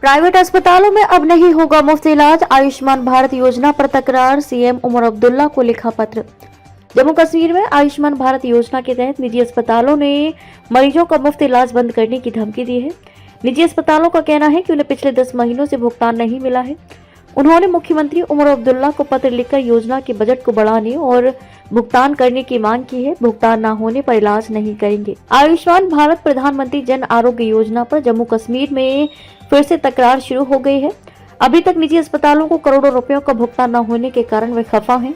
Private अस्पतालों में अब नहीं होगा मुफ्त इलाज, आयुष्मान भारत योजना पर तकरार, सीएम उमर अब्दुल्ला को लिखा पत्र। जम्मू कश्मीर में आयुष्मान भारत योजना के तहत निजी अस्पतालों ने मरीजों का मुफ्त इलाज बंद करने की धमकी दी है। निजी अस्पतालों का कहना है कि उन्हें पिछले 10 महीनों से भुगतान नहीं मिला है। उन्होंने मुख्यमंत्री उमर अब्दुल्ला को पत्र लिखकर योजना के बजट को बढ़ाने और भुगतान करने की मांग की है। भुगतान न होने पर इलाज नहीं करेंगे। आयुष्मान भारत प्रधानमंत्री जन आरोग्य योजना पर जम्मू कश्मीर में फिर से तकरार शुरू हो गई है। अभी तक निजी अस्पतालों को करोड़ों रुपयों का भुगतान न होने के कारण वे खफा हैं।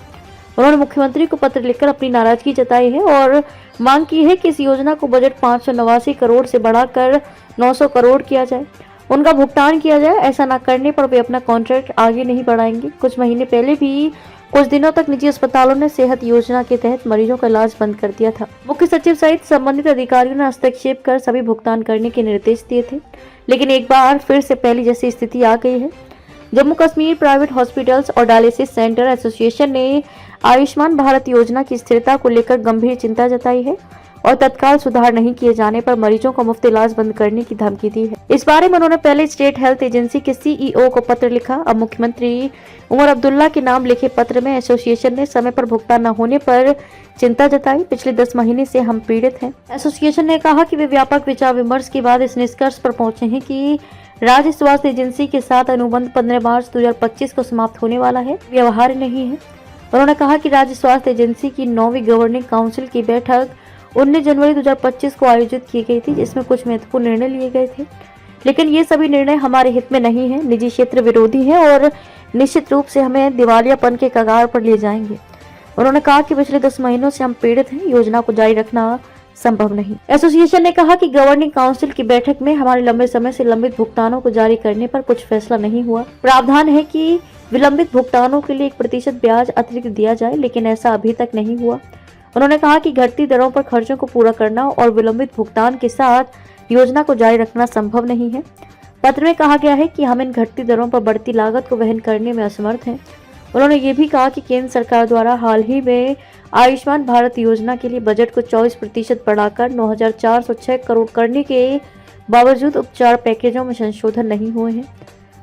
उन्होंने मुख्यमंत्री को पत्र लिखकर अपनी नाराजगी जताई है और मांग की है कि इस योजना को बजट 589 करोड़ से बढ़ाकर 900 करोड़ किया जाए, उनका भुगतान किया जाए। ऐसा न करने पर वे अपना कॉन्ट्रैक्ट आगे नहीं बढ़ाएंगे। कुछ महीने पहले भी कुछ दिनों तक निजी अस्पतालों ने सेहत योजना के तहत मरीजों का इलाज बंद कर दिया था। मुख्य सचिव सहित संबंधित अधिकारियों ने हस्तक्षेप कर सभी भुगतान करने के निर्देश दिए थे, लेकिन एक बार फिर से पहले जैसी स्थिति आ गई है। जम्मू कश्मीर प्राइवेट हॉस्पिटल्स और डायलिसिस सेंटर एसोसिएशन ने आयुष्मान भारत योजना की स्थिरता को लेकर गंभीर चिंता जताई है और तत्काल सुधार नहीं किए जाने पर मरीजों का मुफ्त इलाज बंद करने की धमकी दी है। इस बारे में उन्होंने पहले स्टेट हेल्थ एजेंसी के सीईओ को पत्र लिखा। अब मुख्यमंत्री उमर अब्दुल्ला के नाम लिखे पत्र में एसोसिएशन ने समय पर भुगतान न होने पर चिंता जताई। पिछले 10 महीने से हम पीड़ित हैं। एसोसिएशन ने कहा कि वे व्यापक विचार विमर्श के बाद इस निष्कर्ष पर पहुंचे हैं कि राज्य स्वास्थ्य एजेंसी के साथ अनुबंध 15 मार्च 2025 को समाप्त होने वाला है, व्यवहार्य नहीं है। उन्होंने कहा कि राज्य स्वास्थ्य एजेंसी की 9वीं गवर्निंग काउंसिल की बैठक 19 जनवरी 2025 को आयोजित की गई थी, जिसमें कुछ महत्वपूर्ण निर्णय लिए गए थे, लेकिन ये सभी निर्णय हमारे हित में नहीं है, निजी क्षेत्र विरोधी हैं और निश्चित रूप से हमें दिवालियापन के कगार पर ले जाएंगे। उन्होंने कहा कि पिछले 10 महीनों से हम पीड़ित हैं, योजना को जारी रखना संभव नहीं। एसोसिएशन ने कहा कि गवर्निंग काउंसिल की बैठक में हमारे लंबे समय से लंबित भुगतानों को जारी करने पर कुछ फैसला नहीं हुआ। प्रावधान है कि विलंबित भुगतानों के लिए 1% ब्याज अतिरिक्त दिया जाए, लेकिन ऐसा अभी तक नहीं हुआ। उन्होंने कहा कि घटती दरों पर खर्चों को पूरा करना और विलंबित भुगतान के साथ योजना को जारी रखना संभव नहीं है। पत्र में कहा गया है कि हम इन घटती दरों पर बढ़ती लागत को वहन करने में असमर्थ हैं। उन्होंने ये भी कहा कि केंद्र सरकार द्वारा हाल ही में आयुष्मान भारत योजना के लिए बजट को 24% बढ़ाकर 9,406 करोड़ करने के बावजूद उपचार पैकेजों में संशोधन नहीं हुए हैं।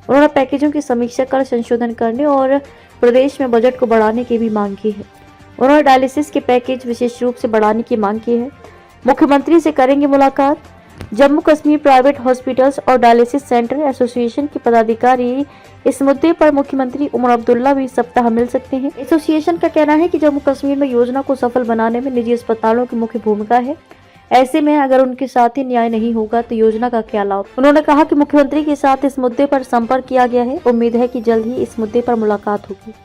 उन्होंने पैकेजों की समीक्षा कर संशोधन करने और प्रदेश में बजट को बढ़ाने की भी मांग की है। उन्होंने डायलिसिस के पैकेज विशेष रूप से बढ़ाने की मांग की है। मुख्यमंत्री से करेंगे मुलाकात। जम्मू कश्मीर प्राइवेट हॉस्पिटल्स और डायलिसिस सेंटर एसोसिएशन के पदाधिकारी इस मुद्दे पर मुख्यमंत्री उमर अब्दुल्ला भी इस सप्ताह मिल सकते हैं। एसोसिएशन का कहना है कि जम्मू कश्मीर में योजना को सफल बनाने में निजी अस्पतालों की मुख्य भूमिका है। ऐसे में अगर उनके साथ ही न्याय नहीं होगा तो योजना का क्या लाभ। उन्होंने कहा कि मुख्यमंत्री के साथ इस मुद्दे पर संपर्क किया गया है। उम्मीद है कि जल्द ही इस मुद्दे पर मुलाकात होगी।